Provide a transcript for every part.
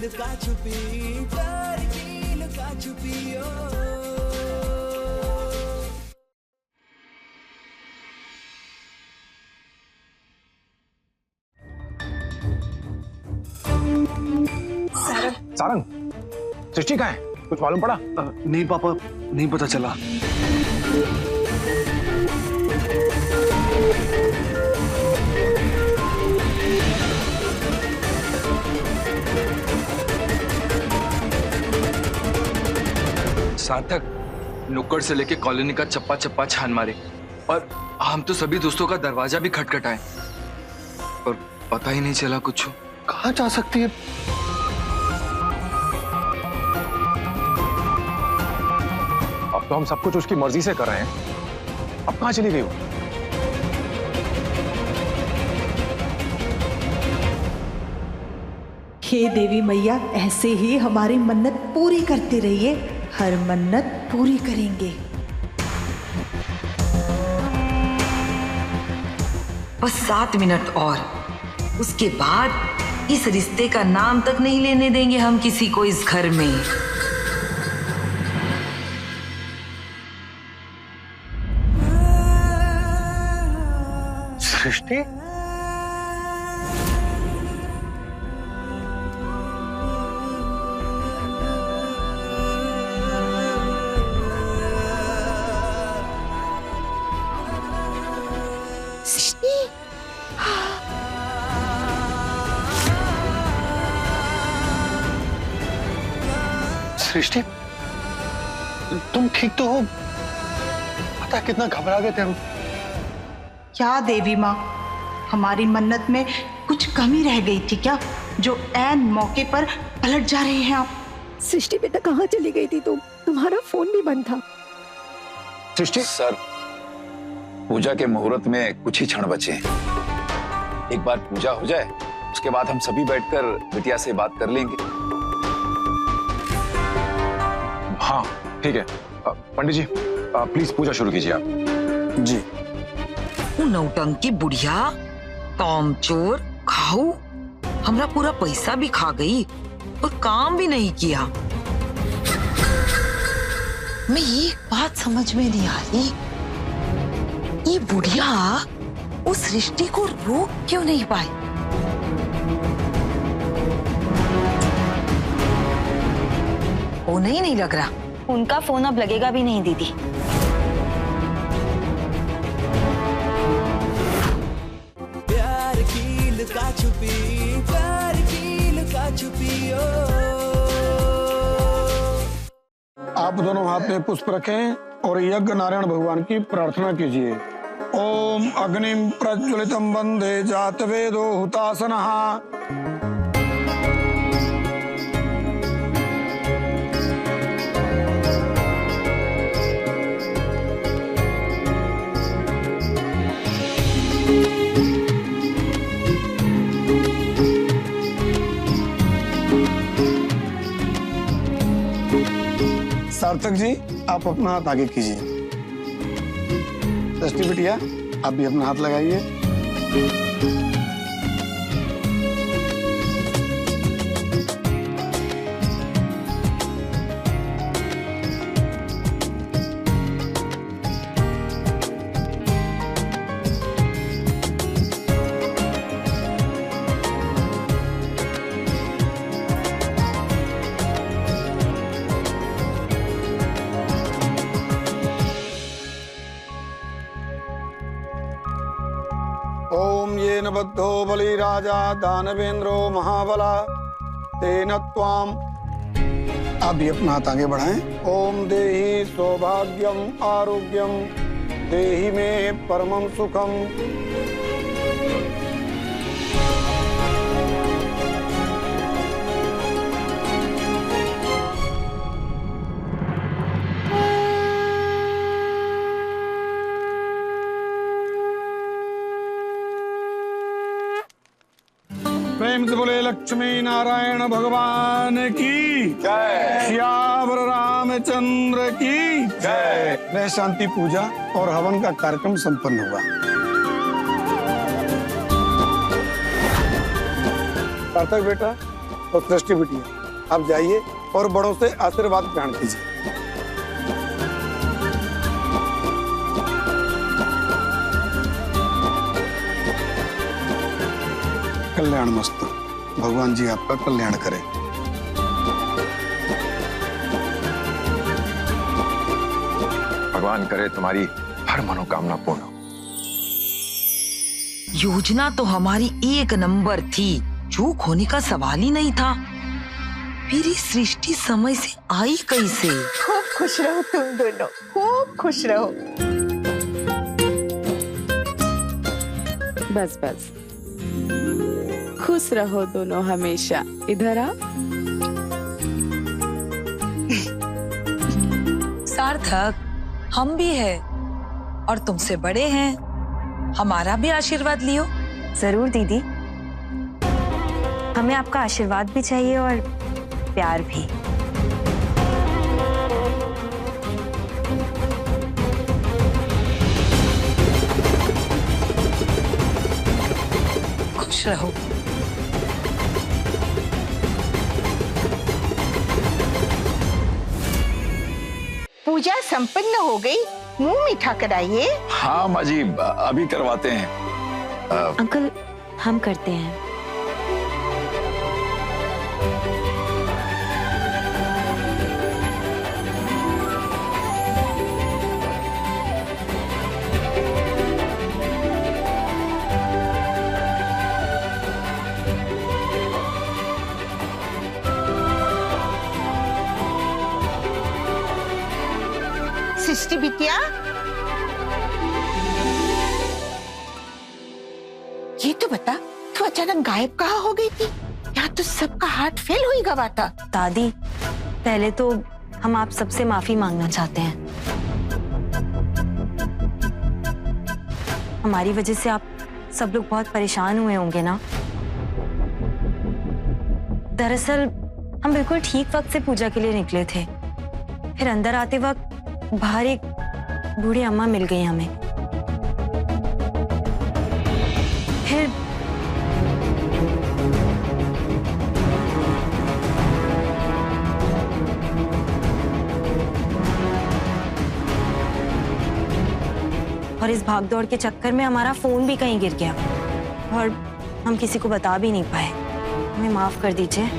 लुका छुपी, प्यार की लुका छुपी ओ। सारंग, सृष्टि कहाँ है? कुछ मालूम पड़ा? नहीं पापा, नहीं पता चला। सार्थक, नुक्कड़ से लेके कॉलोनी का चप्पा चप्पा छान मारे और हम तो सभी दोस्तों का दरवाजा भी खटखटाए और पता ही नहीं चला कुछ। कहाँ जा सकती है? अब तो हम सब कुछ उसकी मर्जी से कर रहे हैं। अब कहाँ चली गई वो? हे देवी मैया, ऐसे ही हमारी मन्नत पूरी करते रहिए, हर मन्नत पूरी करेंगे। बस 7 मिनट और, उसके बाद इस रिश्ते का नाम तक नहीं लेने देंगे हम किसी को इस घर में। सृष्टि? सृष्टि, तुम ठीक तो हो? पता कितना घबरा गए थे हम। क्या देवी माँ, हमारी मन्नत में कुछ कमी रह गई थी क्या, जो ऐन मौके पर पलट जा रहे हैं आप? सृष्टि बेटा, कहाँ चली गई थी तुम? तुम्हारा फोन भी बंद था। सृष्टि सर, पूजा के मुहूर्त में कुछ ही क्षण बचे हैं। एक बार पूजा हो जाए, उसके बाद हम सभी बैठकर बिटिया से बात कर लेंगे। हाँ ठीक है। पंडित जी, प्लीज पूजा शुरू कीजिए आप। जी। नौटंकी बुढ़िया, कामचोर, खाऊ, हमरा पूरा पैसा भी खा गई और काम भी नहीं किया। मैं एक बात समझ में नहीं आ रही, ये बुढ़िया उस सृष्टि को रोक क्यों नहीं पाई? फोन ही नहीं लग रहा। उनका फोन अब लगेगा भी नहीं दीदी। प्यार की लुका छुपी, प्यार की लुका छुपी ओ। आप दोनों हाथ में पुष्प रखें और यज्ञ नारायण भगवान की प्रार्थना कीजिए। ओम अग्निम प्रज्वलितम वंदे जातवेदो हुतासनः। सार्थक जी, आप अपना हाथ आगे कीजिए। सृष्टि बिटिया, आप भी अपना हाथ लगाइए। ओम येन बद्धो बलि राजा दानवेंद्रो महाबला तेन त्वाम। आप भी अपना हाथ आगे बढ़ाएं। ओम देहि सौभाग्यम आरोग्यम देहि में परमं सुखम। प्रेम से बोले लक्ष्मी नारायण भगवान की जय। श्यावर रामचंद्र की जय। वह शांति पूजा और हवन का कार्यक्रम संपन्न हुआ। सार्थक बेटा, और सृष्टि बिटिया आप जाइए और बड़ों से आशीर्वाद ग्रहण कीजिए। कल्याण मस्तु, भगवान जी आपका कल्याण करें। भगवान करे तुम्हारी हर मनोकामना पूर्ण हो। योजना तो हमारी एक नंबर थी, चूक होने का सवाल ही नहीं था। फिर ये सृष्टि समय से आई कैसे? खूब खुश रहो तुम दोनों, खूब खुश रहो। बस बस, खुश रहो दोनों हमेशा। इधर आ। सार्थक, हम भी हैं और तुमसे बड़े हैं, हमारा भी आशीर्वाद लियो। जरूर दीदी, हमें आपका आशीर्वाद भी चाहिए और प्यार भी। खुश रहो। पूजा संपन्न हो गई, मुंह मीठा कराइए। हाँ माँ जी, अभी करवाते हैं। अंकल, हम करते हैं। सृष्टि बिटिया, ये तो बता, तू अचानक गायब कहाँ हो गई थी? यहाँ तो सबका हार्ट फेल हुई गवा था। दादी, पहले तो हम आप सबसे माफी मांगना चाहते हैं। हमारी वजह से आप सब लोग बहुत परेशान हुए होंगे ना। दरअसल हम बिल्कुल ठीक वक्त से पूजा के लिए निकले थे, फिर अंदर आते वक्त बाहर एक बूढ़ी अम्मा मिल गई हमें। फिर और इस भागदौड़ के चक्कर में हमारा फोन भी कहीं गिर गया और हम किसी को बता भी नहीं पाए। हमें माफ कर दीजिए।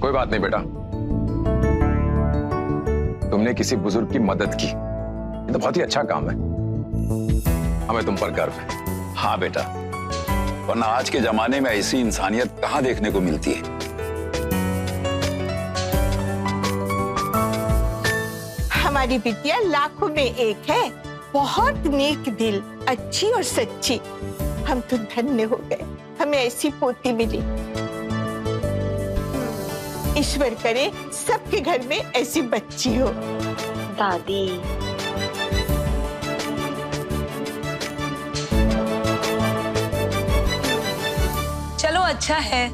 कोई बात नहीं बेटा, तुमने किसी बुजुर्ग की मदद की, ये तो बहुत ही अच्छा काम है। हमें तुम पर गर्व है। हाँ बेटा, वरना आज के जमाने में ऐसी इंसानियत कहाँ देखने को मिलती है। हमारी बिटिया लाखों में एक है, बहुत नेक दिल, अच्छी और सच्ची। हम तो धन्य हो गए, हमें ऐसी पोती मिली। ईश्वर करे सबके घर में ऐसी बच्ची हो। दादी, चलो अच्छा है,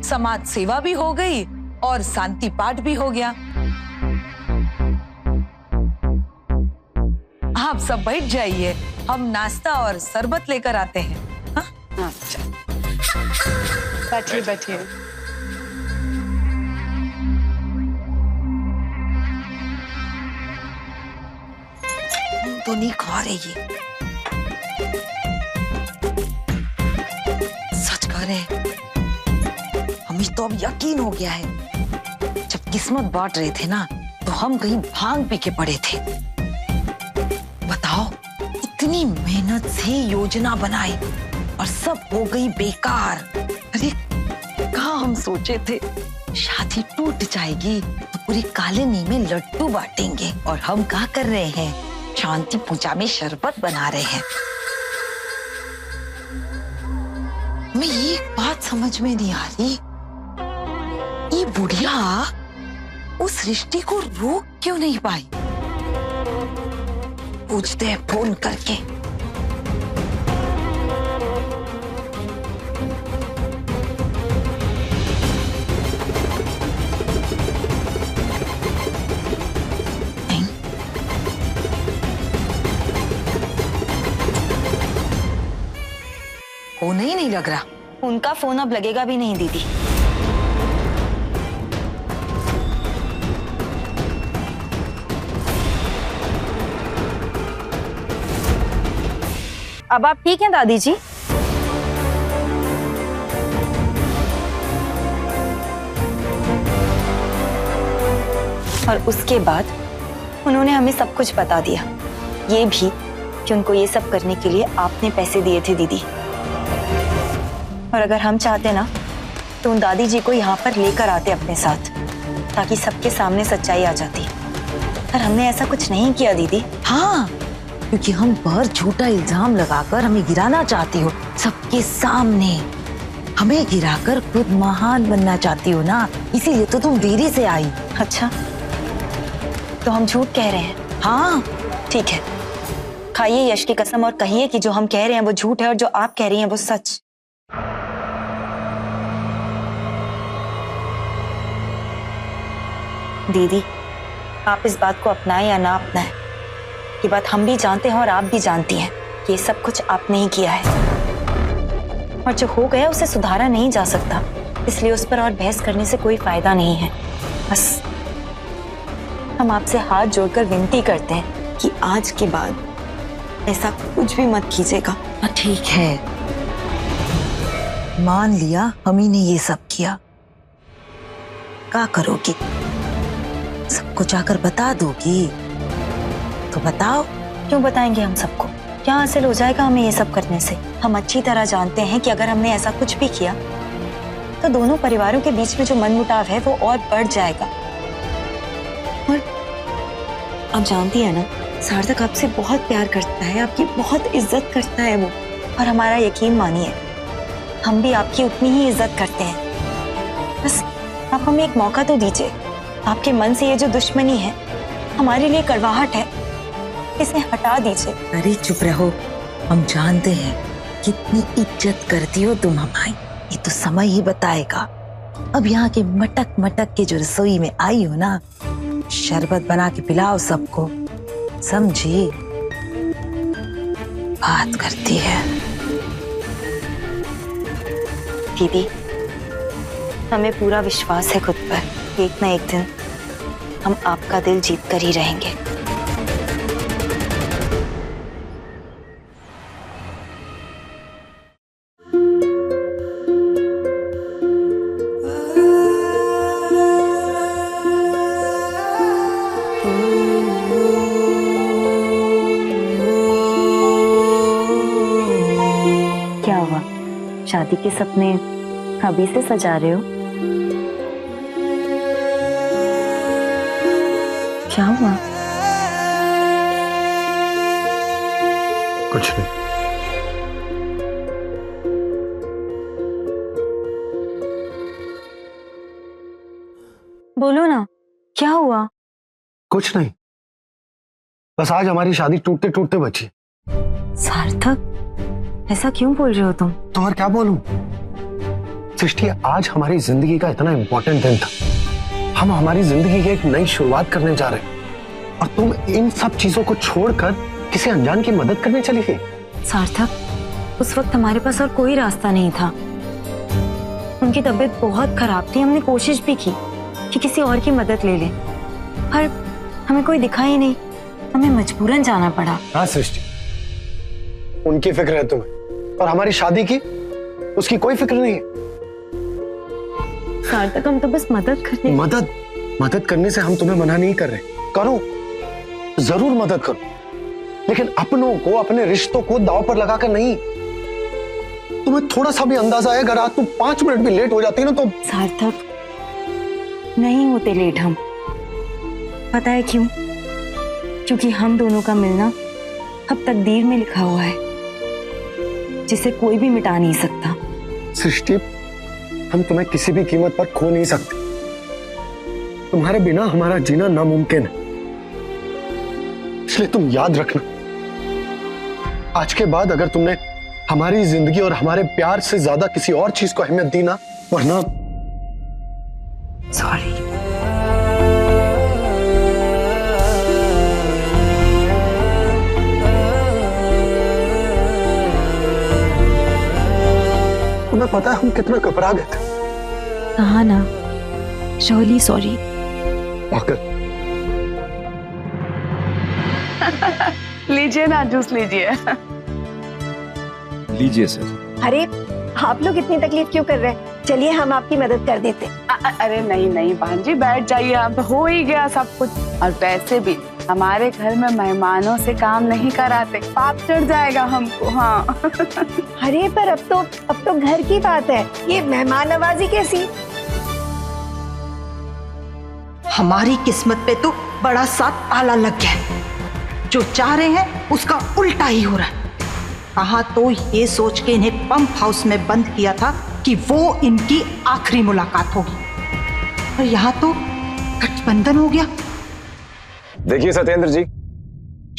समाज सेवा भी हो गई और शांति पाठ भी हो गया। आप सब बैठ जाइए, हम नाश्ता और शरबत लेकर आते हैं। हाँ? बैठिए बैठिए। तो नहीं खा रही है, सच कह रहे हैं, हमें तो अब यकीन हो गया है। जब किस्मत बांट रहे थे ना, तो हम कहीं भांग पी के पड़े थे। बताओ, इतनी मेहनत से योजना बनाई और सब हो गई बेकार। अरे कहाँ हम सोचे थे शादी टूट जाएगी तो पूरी कॉलोनी में लड्डू बांटेंगे, और हम क्या कर रहे हैं, शांति पूजा में शरबत बना रहे हैं। मैं एक बात समझ में नहीं आ रही, ये बुढ़िया उस सृष्टि को रोक क्यों नहीं पाई? पूछते हैं फोन करके। फोन ही नहीं लग रहा। उनका फोन अब लगेगा भी नहीं दीदी। अब आप ठीक हैं दादी जी? और उसके बाद उन्होंने हमें सब कुछ बता दिया, ये भी कि उनको ये सब करने के लिए आपने पैसे दिए थे दीदी। और अगर हम चाहते ना तो उन दादी जी को यहाँ पर लेकर आते अपने साथ, ताकि सबके सामने सच्चाई आ जाती। पर हमने ऐसा कुछ नहीं किया दीदी। हाँ, क्योंकि हम पर झूठा इल्जाम लगाकर हमें गिराना चाहती हो सबके सामने। हमें गिराकर खुद महान बनना चाहती हो ना, इसीलिए तो तुम देरी से आई। अच्छा, तो हम झूठ कह रहे हैं? हाँ ठीक है, खाइए यश की कसम और कहिए कि जो हम कह रहे हैं वो झूठ है और जो आप कह रही हैं वो सच। दीदी, आप इस बात को अपनाएं या ना अपनाएं, ये बात हम भी जानते हैं और आप भी जानती हैं कि ये सब कुछ आपने ही किया है। और जो हो गया उसे सुधारा नहीं जा सकता, इसलिए उस पर और बहस करने से कोई फायदा नहीं है। बस हम आपसे हाथ जोड़कर विनती करते हैं कि आज के बाद ऐसा कुछ भी मत कीजिएगा। ठीक है, मान लिया हम ही ने ये सब किया। क्या करोगी? सबको जाकर बता दोगी? तो बताओ। क्यों बताएंगे हम सबको? क्या हासिल हो जाएगा हमें ये सब करने से? हम अच्छी तरह जानते हैं कि अगर हमने ऐसा कुछ भी किया तो दोनों परिवारों के बीच में जो मनमुटाव है वो और बढ़ जाएगा। और आप जानती है ना, सार्थक आपसे बहुत प्यार करता है, आपकी बहुत इज्जत करता है वो। और हमारा यकीन मानिए, हम भी आपकी उतनी ही इज्जत करते हैं। बस आप हमें एक मौका तो दीजिए। आपके मन से ये जो दुश्मनी है, हमारे लिए कड़वाहट है, इसे हटा दीजिए। अरे चुप रहो, हम जानते हैं कितनी इज्जत करती हो तुम हमारी, ये तो समय ही बताएगा। अब यहाँ के मटक मटक के जो रसोई में आई हो ना, शरबत बना के पिलाओ सबको, समझी? बात करती है। दीदी, हमें पूरा विश्वास है खुद पर, एक ना एक दिन हम आपका दिल जीत कर ही रहेंगे। क्या हुआ? शादी के सपने अभी से सजा रहे हो? क्या हुआ? कुछ नहीं। बोलो ना, क्या हुआ? कुछ नहीं, बस आज हमारी शादी टूटते टूटते बची। सार्थक, ऐसा क्यों बोल रहे हो तुम? तो और क्या बोलूं? सृष्टि, आज हमारी जिंदगी का इतना इंपॉर्टेंट दिन था। हम हमारी जिंदगी की एक नई शुरुआत करने जा रहे हैं और तुम इन सब चीजों को छोड़कर किसी अनजान की मदद करने चली गई। सार्थक, उस वक्त हमारे पास और कोई रास्ता नहीं था। उनकी तबीयत बहुत खराब थी, हमने कोशिश भी की कि किसी और की मदद ले लें, पर हमें कोई दिखा ही नहीं, हमें मजबूरन जाना पड़ा। हाँ सृष्टि, उनकी फिक्र है तुम्हें, और हमारी शादी की उसकी कोई फिक्र नहीं है। सार्थक, हम तो बस मदद करने। मदद करने से हम तुम्हें मना नहीं कर रहे, करो, जरूर मदद करो, लेकिन अपनों को, अपने रिश्तों को दांव पर लगाकर नहीं। तुम्हें थोड़ा सा भी अंदाजा है, अगर आज तुम 5 मिनट भी लेट हो जाती ना तो। सार्थक, नहीं होते लेट हम। पता है क्यों? क्योंकि हम दोनों का मिलना अब तकदीर में लिखा हुआ है, जिसे कोई भी मिटा नहीं सकता। सृष्टि, हम तुम्हें किसी भी कीमत पर खो नहीं सकते। तुम्हारे बिना हमारा जीना नामुमकिन है, इसलिए तुम याद रखना, आज के बाद अगर तुमने हमारी जिंदगी और हमारे प्यार से ज्यादा किसी और चीज को अहमियत दी ना, वरना। सॉरी। तुम्हें पता है हम कितना घबरा गए थे। हाँ ना, शौली सॉरी। लीजिए ना, जूस लीजिए। लीजिए सर। अरे आप लोग इतनी तकलीफ क्यों कर रहे हैं? चलिए हम आपकी मदद कर देते हैं। अरे नहीं नहीं बहन जी, बैठ जाइए, अब हो ही गया सब कुछ। और वैसे भी हमारे घर में मेहमानों से काम नहीं कराते, पाप चढ़ जाएगा हमको। हाँ अरे पर अब तो घर की बात है, ये मेहमान नवाजी कैसी? हमारी किस्मत पे तो बड़ा सा ताला लग गया है। जो चाह रहे हैं उसका उल्टा ही हो रहा है। कहा तो ये सोच के इन्हें पंप हाउस में बंद किया था कि वो इनकी आखिरी मुलाकात होगी, और यहाँ तो गठबंधन हो गया। देखिए सत्येंद्र जी,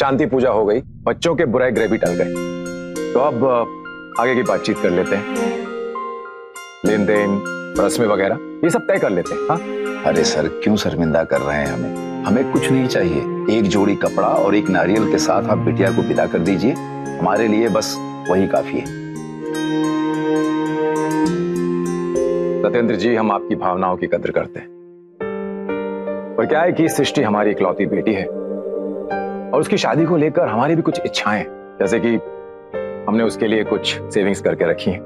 शांति पूजा हो गई, बच्चों के बुराई ग्रह भी टल गए, तो अब आगे की बातचीत कर लेते हैं। लेन देन, रस्में वगैरह ये सब तय कर लेते हैं। हाँ? अरे सर, क्यों शर्मिंदा कर रहे हैं हमें कुछ नहीं चाहिए। एक जोड़ी कपड़ा और एक नारियल के साथ आप बिटिया को विदा कर दीजिए, हमारे लिए बस वही काफी है। सत्येंद्र जी, हम आपकी भावनाओं की कद्र करते हैं, पर क्या है कि सृष्टि हमारी इकलौती बेटी है और उसकी शादी को लेकर हमारी भी कुछ इच्छाएं, जैसे कि हमने उसके लिए कुछ सेविंग्स करके रखी हैं।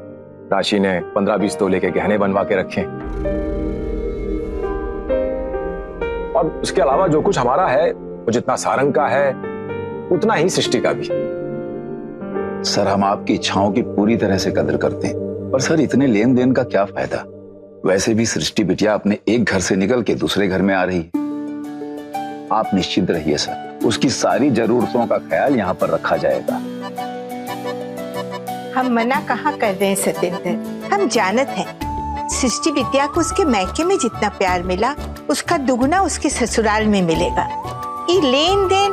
राशि ने 15-20 तोले के गहने बनवा के रखे हैं, और उसके अलावा जो कुछ हमारा है वो जितना सारंग का है उतना ही सृष्टि का भी। सर, हम आपकी इच्छाओं की पूरी तरह से कदर करते हैं, पर सर इतने लेन देन का क्या फायदा? वैसे भी सृष्टि बिटिया अपने एक घर से निकल के दूसरे घर में आ रही है। आप निश्चिंत रहिए सर, उसकी सारी जरूरतों का ख्याल यहाँ पर रखा जाएगा। हम मना कहाँ कर रहे हैं सत्येंद्र, हम जानत हैं सृष्टि विद्या को उसके मैके में जितना प्यार मिला उसका दुगुना उसके ससुराल में मिलेगा। ये लेन देन,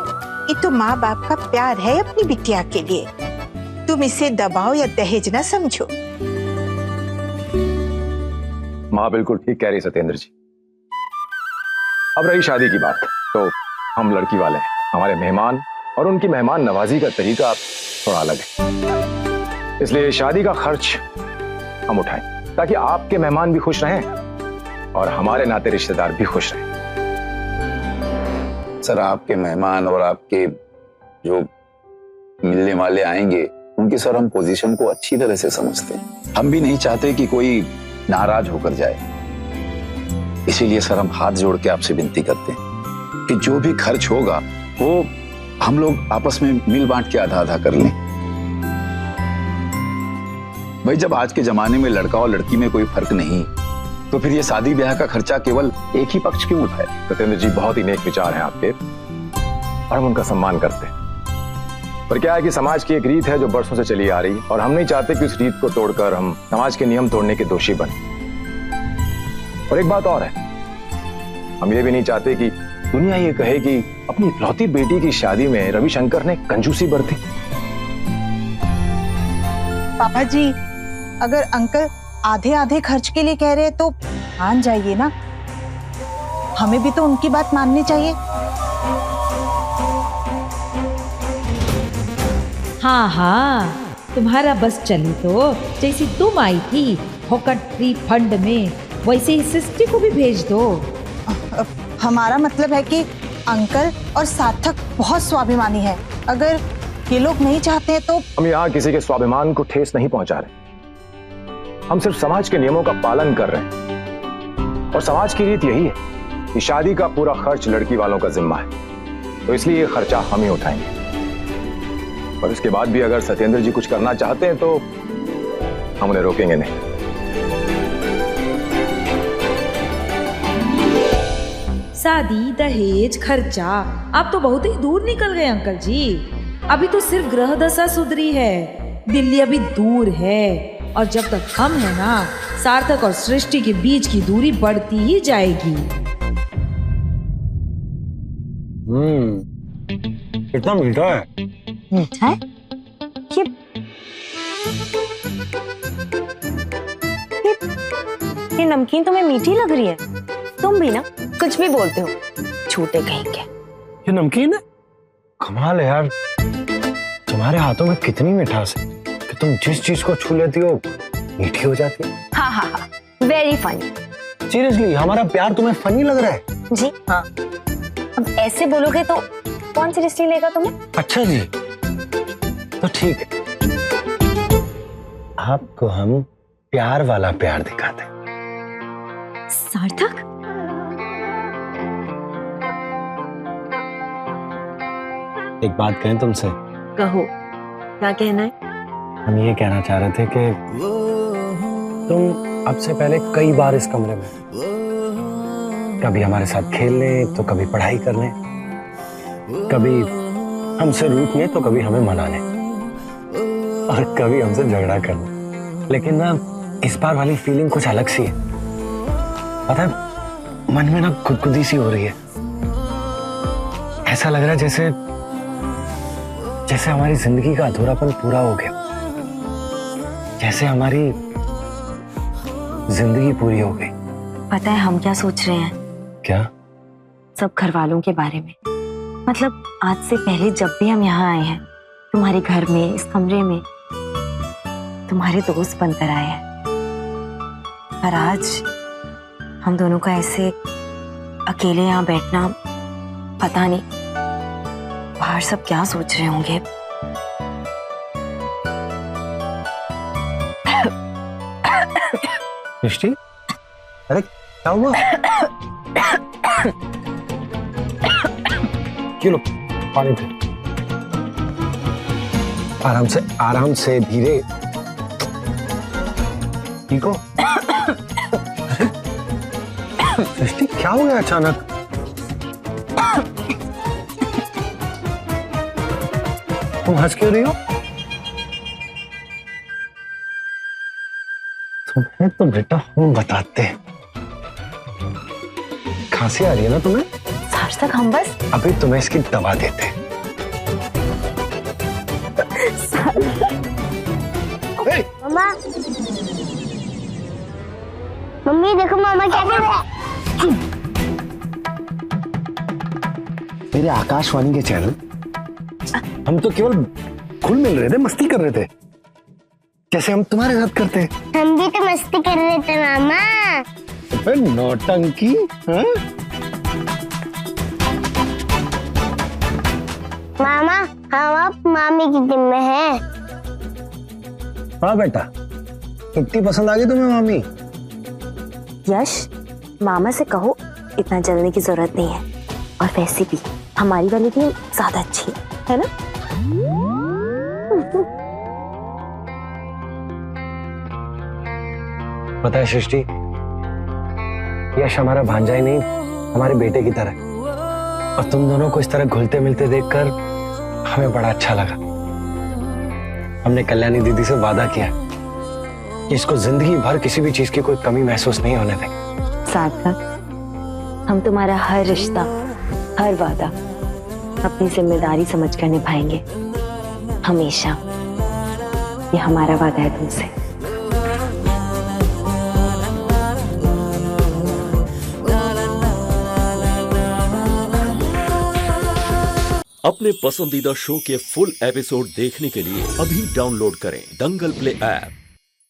ये तो माँ बाप का प्यार है अपनी बिटिया के लिए। तुम इसे दबाव या दहेज ना समझो। माँ बिल्कुल ठीक कह रही सत्येंद्र जी। अब रही शादी की बात, तो हम लड़की वाले हैं, हमारे मेहमान और उनकी मेहमान नवाजी का तरीका थोड़ा अलग है, इसलिए शादी का खर्च हम उठाएं ताकि आपके मेहमान भी खुश रहें और हमारे नाते रिश्तेदार भी खुश रहें। सर, आपके मेहमान और आपके जो मिलने वाले आएंगे उनकी सर हम पोजीशन को अच्छी तरह से समझते हैं। हम भी नहीं चाहते कि कोई नाराज होकर जाए, इसीलिए सर हम हाथ जोड़ के आपसे विनती करते हैं कि जो भी खर्च होगा वो हम लोग आपस में मिल बांट के आधा आधा कर लें। भाई, जब आज के जमाने में लड़का और लड़की में कोई फर्क नहीं, तो फिर ये शादी ब्याह का खर्चा केवल एक ही पक्ष क्यों उठाए? सत्येंद्र जी, बहुत ही नेक विचार हैं आपके और हम उनका सम्मान करते हैं, पर क्या है कि समाज की एक रीत है जो बरसों से चली आ रही है और हम नहीं चाहते कि उस रीत को तोड़कर हम समाज के नियम तोड़ने के दोषी बने। और एक बात और है, हम ये भी नहीं चाहते कि दुनिया ये कहे कि अपनी इकलौती बेटी की शादी में रविशंकर ने कंजूसी बरती। पापा जी, अगर अंकल आधे आधे खर्च के लिए कह रहे हैं तो मान जाइए ना, हमें भी तो उनकी बात माननी चाहिए। हाँ हाँ, तुम्हारा बस चली तो जैसी तुम आई थी फोकट फ्री फंड में, वैसे ही सृष्टि को भी भेज दो। हमारा मतलब है कि अंकल और सार्थक बहुत स्वाभिमानी है, अगर ये लोग नहीं चाहते हैं तो। हम यहाँ किसी के स्वाभिमान को ठेस नहीं पहुंचा रहे, हम सिर्फ समाज के नियमों का पालन कर रहे हैं और समाज की रीत यही है कि शादी का पूरा खर्च लड़की वालों का जिम्मा है, तो इसलिए ये खर्चा हम ही उठाएंगे। और इसके बाद भी अगर सत्येंद्र जी कुछ करना चाहते हैं तो हम उन्हें रोकेंगे नहीं। शादी, दहेज, खर्चा, आप तो बहुत ही दूर निकल गए अंकल जी। अभी तो सिर्फ ग्रह दशा सुधरी है, दिल्ली अभी दूर है, और जब तक हम है ना, सार्थक और सृष्टि के बीच की दूरी बढ़ती ही जाएगी। कितना मीठा है। मीठा है? ये नमकीन तुम्हें मीठी लग रही है? तुम भी ना कुछ भी बोलते हो, झूठे कहीं के। ये नमकीन है? कमाल है यार, तुम्हारे हाथों में कितनी मिठास है कि तुम जिस चीज को छू लेती हो मीठी हो जाती है। हाँ हाँ हाँ, वेरी फनी। सीरियसली, हमारा प्यार तुम्हें फनी लग रहा है? जी हाँ। अब ऐसे बोलोगे तो कौन सीरियसली लेगा तुम्हें? अच्छा जी, तो ठीक है। आपको हम प्यार वाला प्यार दिखाते। सार्थक, एक बात कहें तुमसे? कहो, क्या कहना है? हम ये कहना चाह रहे थे कि तुम अब से पहले कई बार इस कमरे में कभी हमारे साथ खेलने तो कभी पढ़ाई करने, कभी हमसे रूठने तो कभी हमें मनाने, और कभी हमसे झगड़ा करने। लेकिन ना इस बार वाली फीलिंग कुछ अलग सी है। पता है, मन में ना खुदकुदी सी हो रही है। ऐसा लग रहा है जैसे जैसे हमारी जिंदगी का अधूरापन पूरा हो गया, जैसे हमारी जिंदगी पूरी हो गई। पता है हम क्या सोच रहे हैं? क्या? सब घर वालों के बारे में। मतलब आज से पहले जब भी हम यहाँ आए हैं, तुम्हारे घर में, इस कमरे में तुम्हारे दोस्त बनकर आए हैं, पर आज हम दोनों का ऐसे अकेले यहाँ बैठना, पता नहीं बाहर सब क्या सोच रहे होंगे। सृष्टि, अरे क्या हुआ? क्यों? पानी पी। आराम से धीरे। ठीक हो? सृष्टि, क्या हो गया अचानक? तुम हंस क्यों रही हो? तुम्हें तो बेटा हम बताते हैं। खांसी आ रही है ना तुम्हें? सार्थक, हम बस अभी तुम्हें इसकी दवा देते हैं। मामा, मम्मी देखो मामा क्या कर रहा है। मेरे आकाशवाणी के चैनल, हम तो केवल खुल मिल रहे थे, मस्ती कर रहे थे, जैसे हम तुम्हारे साथ करते हैं। हम भी तो मस्ती कर रहे थे मामा। तो नौटंकी, हाँ? मामा, हम अब मामी की टीम में हैं। हाँ बेटा, कितनी पसंद आ गई तुम्हें मामी? यश, मामा से कहो इतना जलने की जरूरत नहीं है, और वैसे भी हमारी वाली टीम ज्यादा अच्छी है ना? पता है सृष्टि, यश हमारा भांजा ही नहीं, हमारे बेटे की तरह, और तुम दोनों को इस तरह घुलते मिलते देखकर हमें बड़ा अच्छा लगा। हमने कल्याणी दीदी से वादा किया कि इसको जिंदगी भर किसी भी चीज की कोई कमी महसूस नहीं होने देंगे। सार्थक, हम तुम्हारा हर रिश्ता, हर वादा अपनी जिम्मेदारी समझकर निभाएंगे, हमेशा। ये हमारा वादा है तुमसे। अपने पसंदीदा शो के फुल एपिसोड देखने के लिए अभी डाउनलोड करें दंगल प्ले ऐप।